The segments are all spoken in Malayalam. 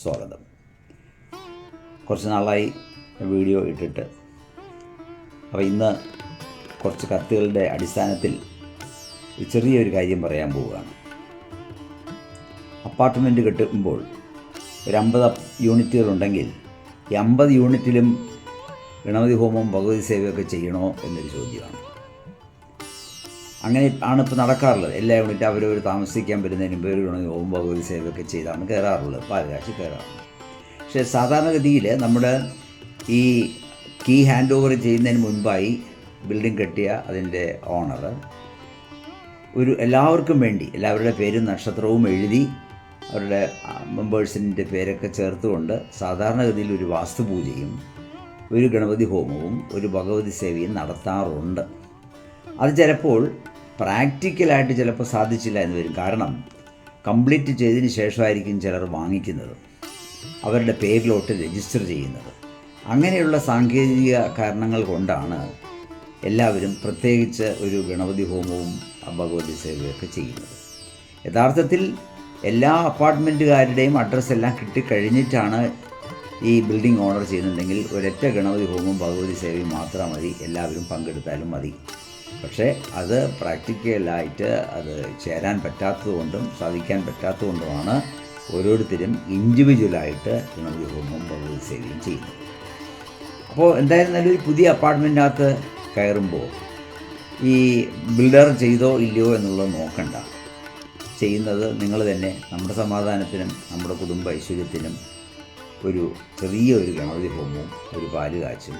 സ്വാഗതം. കുറച്ച് നാളായി വീഡിയോ ഇട്ടിട്ട്, അപ്പോൾ ഇന്ന് കുറച്ച് കത്തുകളുടെ അടിസ്ഥാനത്തിൽ ചെറിയൊരു കാര്യം പറയാൻ പോവുകയാണ്. അപ്പാർട്ട്മെൻറ്റ് കെട്ടുമ്പോൾ ഒരു 50 യൂണിറ്റുകളുണ്ടെങ്കിൽ ഈ 50 യൂണിറ്റിലും ഗണപതി ഹോമം ഭഗവതി സേവയൊക്കെ ചെയ്യണോ എന്നൊരു ചോദ്യമാണ്. അങ്ങനെ ആണ് ഇപ്പോൾ നടക്കാറുള്ളത്. എല്ലാ യൂണിറ്റും അവരവർ താമസിക്കാൻ വരുന്നതിന് മുമ്പ് ഒരു ഗണപതി ഹോമം ഭഗവതി സേവയൊക്കെ ചെയ്താണ് കയറാറുള്ളത്, പാലുകാച്ചി കയറാറുള്ളത്. പക്ഷേ സാധാരണഗതിയിൽ നമ്മുടെ ഈ കീ ഹാൻഡ് ഓവർ ചെയ്യുന്നതിന് മുൻപായി ബിൽഡിംഗ് കെട്ടിയ അതിൻ്റെ ഓണർ എല്ലാവർക്കും വേണ്ടി എല്ലാവരുടെ പേരും നക്ഷത്രവും എഴുതി അവരുടെ മെമ്പേഴ്സിൻ്റെ പേരൊക്കെ ചേർത്തുകൊണ്ട് സാധാരണഗതിയിൽ ഒരു വാസ്തുപൂജയും ഒരു ഗണപതി ഹോമവും ഒരു ഭഗവതി സേവയും നടത്താറുണ്ട്. അത് ചിലപ്പോൾ പ്രാക്ടിക്കലായിട്ട് ചിലപ്പോൾ സാധിച്ചില്ല എന്ന് വരും. കാരണം കംപ്ലീറ്റ് ചെയ്തതിന് ശേഷമായിരിക്കും ചിലർ വാങ്ങിക്കുന്നത്, അവരുടെ പേരിലോട്ട് രജിസ്റ്റർ ചെയ്യുന്നത്. അങ്ങനെയുള്ള സാങ്കേതിക കാരണങ്ങൾ കൊണ്ടാണ് എല്ലാവരും പ്രത്യേകിച്ച് ഒരു ഗണപതി ഹോമവും ഭഗവതി സേവയൊക്കെ ചെയ്യുന്നത്. യഥാർത്ഥത്തിൽ എല്ലാ അപ്പാർട്ട്മെൻറ്റുകാരുടെയും അഡ്രസ്സ് എല്ലാം കിട്ടിക്കഴിഞ്ഞിട്ടാണ് ഈ ബിൽഡിംഗ് ഓണർ ചെയ്യുന്നുണ്ടെങ്കിൽ ഒരൊറ്റ ഗണപതി ഹോമവും ഭഗവതി സേവയും മാത്രം മതി, എല്ലാവരും പങ്കെടുത്താലും മതി. പക്ഷേ അത് പ്രാക്ടിക്കലായിട്ട് അത് ചേരാൻ പറ്റാത്തതുകൊണ്ടും സാധിക്കാൻ പറ്റാത്തതുകൊണ്ടുമാണ് ഓരോരുത്തരും ഇൻഡിവിജ്വലായിട്ട് ഗണപതി ഹോമവും ഭഗവതി സേവയും ചെയ്യുന്നത്. അപ്പോൾ എന്തായിരുന്നാലും ഒരു പുതിയ അപ്പാർട്ട്മെൻറ്റിനകത്ത് കയറുമ്പോൾ ഈ ബിൽഡർ ചെയ്തോ ഇല്ലയോ എന്നുള്ളത് നോക്കണ്ട. ചെയ്യുന്നത് നിങ്ങൾ തന്നെ. നമ്മുടെ സമാധാനത്തിനും നമ്മുടെ കുടുംബ ഐശ്വര്യത്തിനും ഒരു ചെറിയൊരു ഗണപതി ഹോമവും ഒരു പാല് കാച്ചും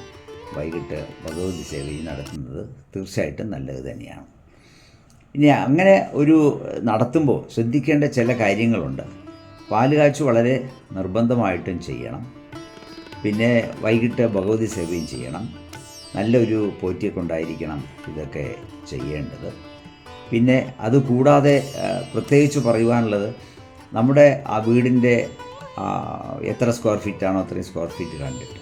വൈകിട്ട് ഭഗവതി സേവയും നടത്തുന്നത് തീർച്ചയായിട്ടും നല്ലത് തന്നെയാണ്. ഇനി അങ്ങനെ ഒരു നടത്തുമ്പോൾ ശ്രദ്ധിക്കേണ്ട ചില കാര്യങ്ങളുണ്ട്. പാല് കാച്ച് വളരെ നിർബന്ധമായിട്ടും ചെയ്യണം. പിന്നെ വൈകിട്ട് ഭഗവതി സേവയും ചെയ്യണം. നല്ലൊരു പോറ്റിയെ കൊണ്ടായിരിക്കണം ഇതൊക്കെ ചെയ്യേണ്ടത്. പിന്നെ അതുകൂടാതെ പ്രത്യേകിച്ച് പറയുവാനുള്ളത്, നമ്മുടെ ആ വീടിൻ്റെ എത്ര സ്ക്വയർ ഫീറ്റാണോ അത്രയും സ്ക്വയർ ഫീറ്റ് കണ്ടിട്ട്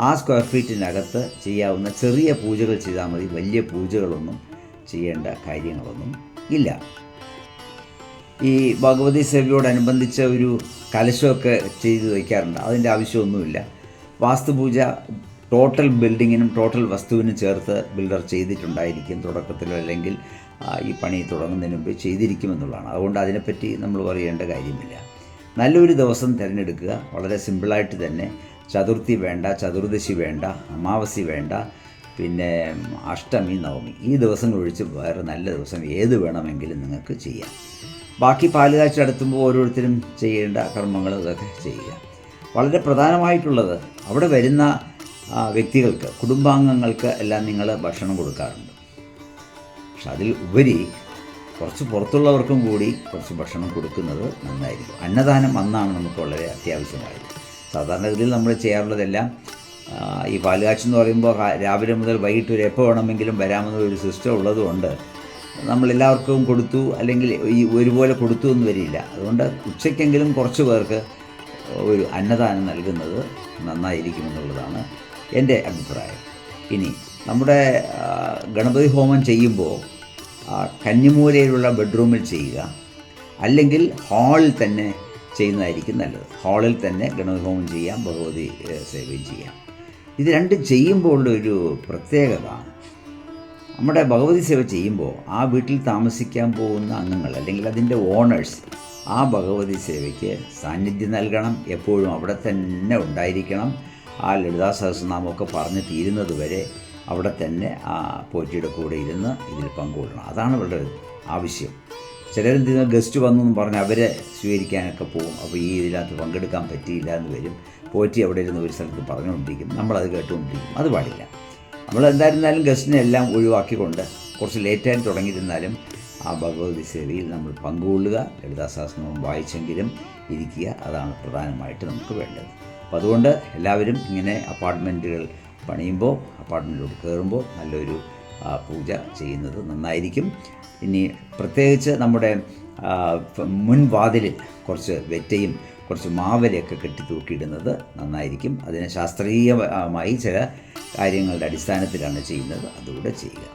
ആ സ്ക്വയർ ഫീറ്റിനകത്ത് ചെയ്യാവുന്ന ചെറിയ പൂജകൾ ചെയ്താൽ മതി. വലിയ പൂജകളൊന്നും ചെയ്യേണ്ട കാര്യങ്ങളൊന്നും ഇല്ല. ഈ ഭഗവതി സേവയോടനുബന്ധിച്ച് ഒരു കലശമൊക്കെ ചെയ്ത് വയ്ക്കാറുണ്ട്. അതിൻ്റെ ആവശ്യമൊന്നുമില്ല. വാസ്തുപൂജ ടോട്ടൽ ബിൽഡിങ്ങിനും ടോട്ടൽ വസ്തുവിനും ചേർത്ത് ബിൽഡർ ചെയ്തിട്ടുണ്ടായിരിക്കും തുടക്കത്തിലോ അല്ലെങ്കിൽ ഈ പണി തുടങ്ങുന്നതിന് മുമ്പ് ചെയ്തിരിക്കുമെന്നുള്ളതാണ്. അതുകൊണ്ട് അതിനെപ്പറ്റി നമ്മൾ പറയേണ്ട കാര്യമില്ല. നല്ലൊരു ദിവസം തിരഞ്ഞെടുക്കുക. വളരെ സിമ്പിളായിട്ട് തന്നെ. ചതുർത്ഥി വേണ്ട, ചതുർദശി വേണ്ട, അമാവാസി വേണ്ട, പിന്നെ അഷ്ടമി, നവമി, ഈ ദിവസങ്ങൾ ഒഴിച്ച് വേറെ നല്ല ദിവസം ഏത് വേണമെങ്കിലും നിങ്ങൾക്ക് ചെയ്യാം. ബാക്കി പാലുകാഴ്ച നടത്തുമ്പോൾ ഓരോരുത്തരും ചെയ്യേണ്ട കർമ്മങ്ങൾ ഇതൊക്കെ ചെയ്യുക. വളരെ പ്രധാനമായിട്ടുള്ളത്, അവിടെ വരുന്ന വ്യക്തികൾക്ക്, കുടുംബാംഗങ്ങൾക്ക് എല്ലാം നിങ്ങൾ ഭക്ഷണം കൊടുക്കാറുണ്ട്. പക്ഷെ അതിൽ ഉപരി കുറച്ച് പുറത്തുള്ളവർക്കും കൂടി കുറച്ച് ഭക്ഷണം കൊടുക്കുന്നത് നന്നായിരിക്കും. അന്നദാനം അന്നാണ് നമുക്ക് വളരെ അത്യാവശ്യമായത്. സാധാരണഗതിയിൽ നമ്മൾ ചെയ്യാറുള്ളതെല്ലാം ഈ പാലുകാച്ച് എന്ന് പറയുമ്പോൾ രാവിലെ മുതൽ വൈകിട്ട് വരെ എപ്പോൾ വേണമെങ്കിലും വരാമെന്നൊരു സിസ്റ്റം ഉള്ളതുകൊണ്ട് നമ്മളെല്ലാവർക്കും കൊടുത്തു, അല്ലെങ്കിൽ ഈ ഒരുപോലെ കൊടുത്തു എന്ന് വരില്ല. അതുകൊണ്ട് ഉച്ചയ്ക്കെങ്കിലും കുറച്ച് പേർക്ക് ഒരു അന്നദാനം നൽകുന്നത് നന്നായിരിക്കുമെന്നുള്ളതാണ് എൻ്റെ അഭിപ്രായം. ഇനി നമ്മുടെ ഗണപതി ഹോമം ചെയ്യുമ്പോൾ കന്നിമൂലയിലുള്ള ബെഡ്റൂമിൽ ചെയ്യുക, അല്ലെങ്കിൽ ഹാളിൽ തന്നെ ചെയ്യുന്നതായിരിക്കും നല്ലത്. ഹാളിൽ തന്നെ ഗണപതി ഹോമം ചെയ്യാം, ഭഗവതി സേവയും ചെയ്യാം. ഇത് രണ്ടും ചെയ്യുമ്പോൾ ഒരു പ്രത്യേകത, നമ്മുടെ ഭഗവതി സേവ ചെയ്യുമ്പോൾ ആ വീട്ടിൽ താമസിക്കാൻ പോകുന്ന അംഗങ്ങൾ അല്ലെങ്കിൽ അതിൻ്റെ ഓണേഴ്സ് ആ ഭഗവതി സേവയ്ക്ക് സാന്നിധ്യം നൽകണം. എപ്പോഴും അവിടെ തന്നെ ഉണ്ടായിരിക്കണം. ആ ലളിതാ സഹസ്രനാമമൊക്കെ പറഞ്ഞ് തീരുന്നത് വരെ അവിടെ തന്നെ ആ പോറ്റിയുടെ കൂടെ ഇരുന്ന് ഇതിൽ പങ്കുകൊള്ളണം. അതാണ് വളരെ ആവശ്യം. ചിലരെന്ത് ചെയ്യുന്ന, ഗസ്റ്റ് വന്നു എന്ന് പറഞ്ഞ് അവരെ സ്വീകരിക്കാനൊക്കെ പോകും. അപ്പോൾ ഈ ഇതിനകത്ത് പങ്കെടുക്കാൻ പറ്റിയില്ല എന്ന് വരും. പോറ്റി അവിടെ ഇരുന്ന് ഒരു സ്ഥലത്ത് പറഞ്ഞുകൊണ്ടിരിക്കും, നമ്മളത് കേട്ടുകൊണ്ടിരിക്കും. അത് പാടില്ല. നമ്മൾ എന്തായിരുന്നാലും ഗസ്റ്റിനെ എല്ലാം ഒഴിവാക്കിക്കൊണ്ട് കുറച്ച് ലേറ്റായിട്ട് തുടങ്ങിയിരുന്നാലും ആ ഭഗവതി സേവയിൽ നമ്മൾ പങ്കുകൊള്ളുക. ലളിതാ സഹസ്രനാമം വായിച്ചെങ്കിലും ഇരിക്കുക. അതാണ് പ്രധാനമായിട്ട് നമുക്ക് വേണ്ടത്. അപ്പോൾ അതുകൊണ്ട് എല്ലാവരും ഇങ്ങനെ അപ്പാർട്ട്മെൻറ്റുകൾ പണിയുമ്പോൾ, അപ്പാർട്ട്മെൻറ്റിലോട്ട് കയറുമ്പോൾ നല്ലൊരു പൂജ ചെയ്യുന്നത് നന്നായിരിക്കും. ഇനി പ്രത്യേകിച്ച് നമ്മുടെ മുൻവാതിലിൽ കുറച്ച് വെറ്റയും കുറച്ച് മാവലയൊക്കെ കെട്ടി തൂക്കിയിടുന്നത് നന്നായിരിക്കും. അതിന് ശാസ്ത്രീയമായി ചില കാര്യങ്ങളുടെ അടിസ്ഥാനത്തിലാണ് ചെയ്യുന്നത്. അതുകൂടെ ചെയ്യുക.